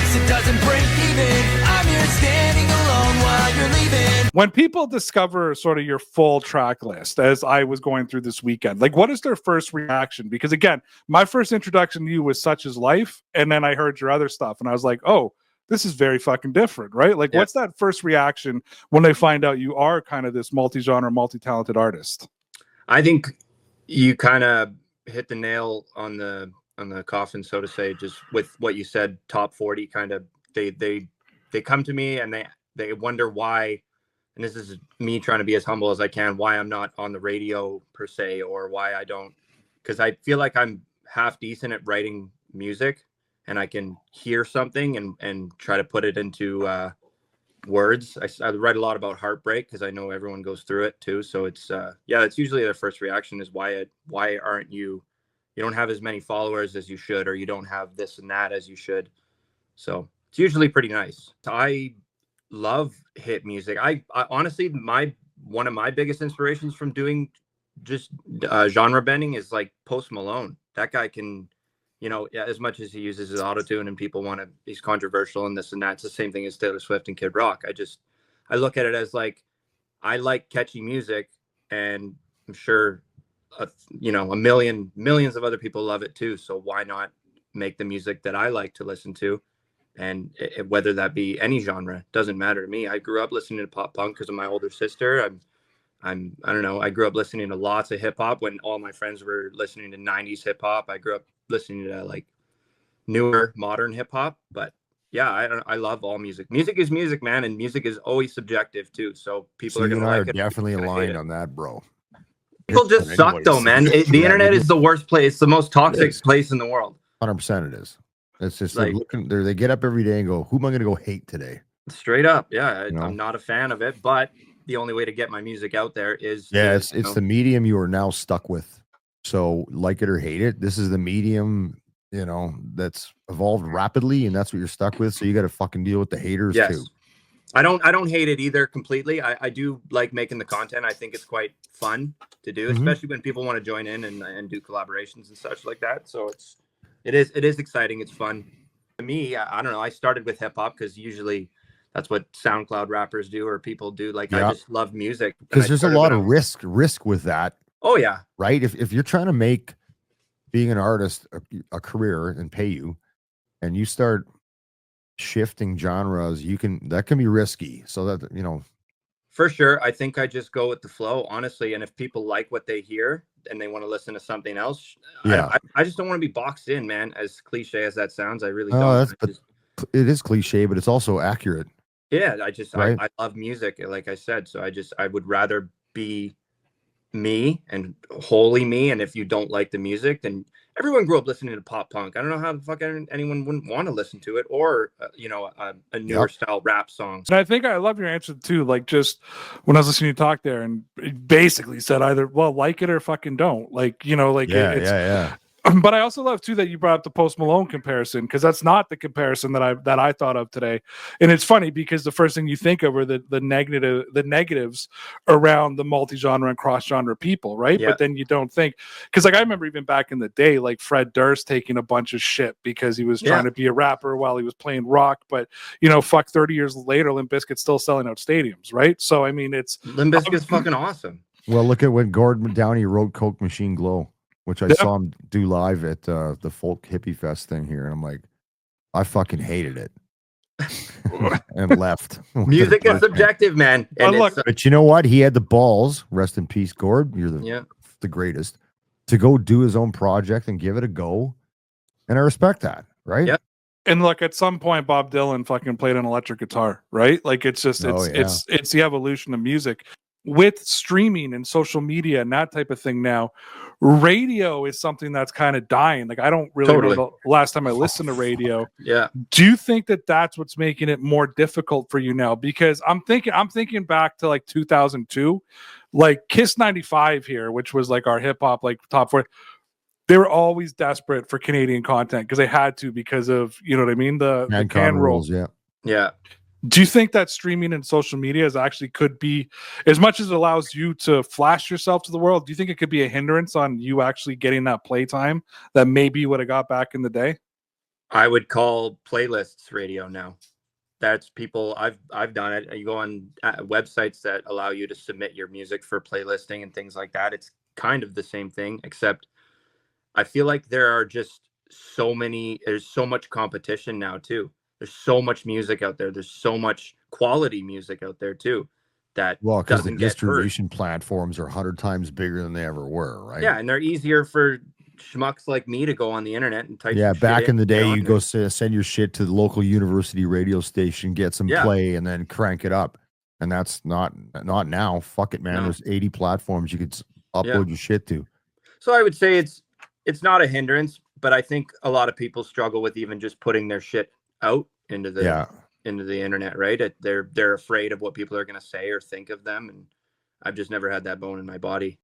case it doesn't break even. I'm here standing alone while you're leaving. When people discover sort of your full track list, as I was going through this weekend, like what is their first reaction? Because again, my first introduction to you was Such Is Life, and then I heard your other stuff, and I was like, oh, this is very fucking different, right? Like, what's that first reaction when they find out you are kind of this multi-genre, multi-talented artist? I think you kind of hit the nail on the coffin, so to say, just with what you said. Top 40 kind of, they come to me and they wonder why, and this is me trying to be as humble as I can, why I'm not on the radio per se, or why I don't, because I feel like I'm half decent at writing music, and I can hear something and try to put it into words. I write a lot about heartbreak because I know everyone goes through it too. So it's that's usually their first reaction is why aren't you don't have as many followers as you should, or you don't have this and that as you should. So it's usually pretty nice. I love hit music. I honestly, one of my biggest inspirations from doing just genre bending is like Post Malone. That guy can, as much as he uses his autotune and people he's controversial and this and that, it's the same thing as Taylor Swift and Kid Rock. I look at it as like, I like catchy music, and I'm sure, millions of other people love it too. So why not make the music that I like to listen to? And whether that be any genre, doesn't matter to me. I grew up listening to pop punk because of my older sister. I don't know. I grew up listening to lots of hip hop when all my friends were listening to 90s hip hop. I grew up listening to like newer modern hip hop, but yeah, I love all music. Music is music, man, and music is always subjective too. So people are going to like it. Definitely aligned on that, bro. People just suck though, man. The internet is the worst place, the most toxic place in the world. 100% it is. It's just like they get up every day and go, who am I going to go hate today? Straight up. Yeah. I'm not a fan of it, but the only way to get my music out there is it's the medium you are now stuck with. So like it or hate it, this is the medium, that's evolved rapidly, and that's what you're stuck with. So you got to fucking deal with the haters too. I don't hate it either completely. I do like making the content. I think it's quite fun to do, especially when people want to join in and do collaborations and such like that. So it is exciting. It's fun. To me, I don't know. I started with hip hop because usually that's what SoundCloud rappers do, or people do. Like, I just love music. Because there's a lot of risk with that. Oh yeah. Right. If you're trying to make being an artist a career and pay you, and you start shifting genres, that can be risky. So that, for sure. I think I just go with the flow, honestly. And if people like what they hear and they want to listen to something else, I just don't want to be boxed in, man. As cliche as that sounds, I really don't. It is cliche, but it's also accurate. Yeah, I love music, like I said. So I would rather be me and wholly me. And if you don't like the music, then everyone grew up listening to pop punk. I don't know how the fuck anyone wouldn't want to listen to it, or a newer style rap song. And I think I love your answer too. Like, just when I was listening to you talk there, and it basically said either like it or fucking don't. Like, yeah. But I also love too that you brought up the Post Malone comparison, because that's not the comparison that I thought of today. And it's funny because the first thing you think of are the negatives around the multi-genre and cross-genre people, right? Yeah. But then you don't think, because like I remember even back in the day, like Fred Durst taking a bunch of shit because he was trying to be a rapper while he was playing rock. But 30 years later, Limp Bizkit's still selling out stadiums, right? So I mean, Limp Bizkit's fucking awesome. Well, look at when Gordon Downey wrote Coke Machine Glow, which I saw him do live at the Folk Hippie Fest thing here. And I'm like, I fucking hated it. And left. Music is subjective, man. But you know what? He had the balls, rest in peace, Gord. You're the greatest, to go do his own project and give it a go. And I respect that, right? Yeah. And look, at some point, Bob Dylan fucking played an electric guitar, right? Like, it's just, it's the evolution of music. With streaming and social media and that type of thing now, radio is something that's kind of dying. Like, I don't really know the last time I listened to radio. Yeah. Do you think that that's what's making it more difficult for you now? Because I'm thinking back to like 2002, like Kiss 95 here, which was like our hip hop, like top 4. They were always desperate for Canadian content because they had to, because of, you know what I mean? The can rules. Yeah. Yeah. Do you think that streaming and social media could be, as much as it allows you to flash yourself to the world, do you think it could be a hindrance on you actually getting that playtime that maybe you would have got back in the day? I would call playlists radio now. That's people. I've done it. You go on websites that allow you to submit your music for playlisting and things like that. It's kind of the same thing, except I feel like there are just there's so much competition now too. There's so much music out there. There's so much quality music out there too that Well, because the doesn't get heard. distribution platforms are 100 times bigger than they ever were, right? Yeah, and they're easier for schmucks like me to go on the internet and type. Yeah, some back shit in the get day, on you there. go send your shit to the local university radio station, get some Yeah. play, and then crank it up. And that's not now. Fuck it, man. No. There's 80 platforms you could upload your shit to. So I would say it's not a hindrance, but I think a lot of people struggle with even just putting their shit out into the internet, right? They're afraid of what people are going to say or think of them, and I've just never had that bone in my body.